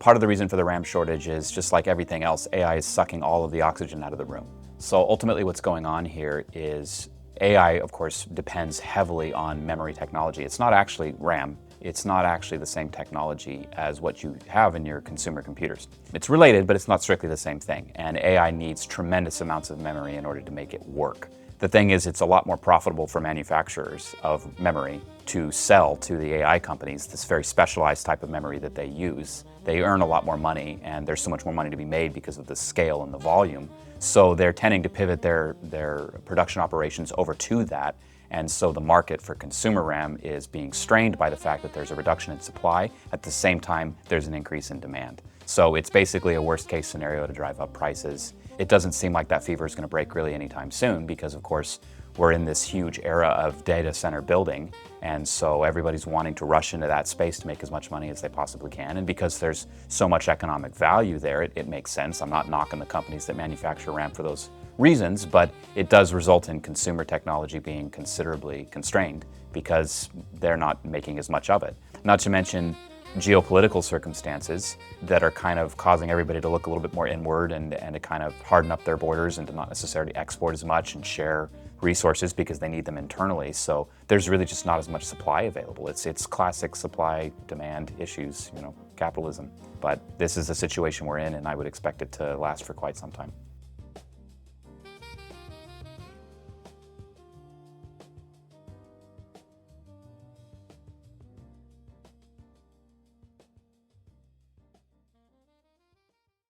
Part of the reason for the RAM shortage is, just like everything else, AI is sucking all of the oxygen out of the room. So ultimately what's going on here is AI, of course, depends heavily on memory technology. It's not actually RAM. It's not actually the same technology as what you have in your consumer computers. It's related, but it's not strictly the same thing. And AI needs tremendous amounts of memory in order to make it work. The thing is, it's a lot more profitable for manufacturers of memory to sell to the AI companies this very specialized type of memory that they use. They earn a lot more money, and there's so much more money to be made because of the scale and the volume. So they're tending to pivot their production operations over to that. And so the market for consumer RAM is being strained by the fact that there's a reduction in supply. At the same time, there's an increase in demand. So it's basically a worst case scenario to drive up prices. It doesn't seem like that fever is going to break really anytime soon because, of course, we're in this huge era of data center building. And so everybody's wanting to rush into that space to make as much money as they possibly can. And because there's so much economic value there, it makes sense. I'm not knocking the companies that manufacture RAM for those reasons, but it does result in consumer technology being considerably constrained because they're not making as much of it. Not to mention geopolitical circumstances that are kind of causing everybody to look a little bit more inward and to kind of harden up their borders and to not necessarily export as much and share resources because they need them internally. So there's really just not as much supply available. It's classic supply demand issues, capitalism. But this is the situation we're in, and I would expect it to last for quite some time.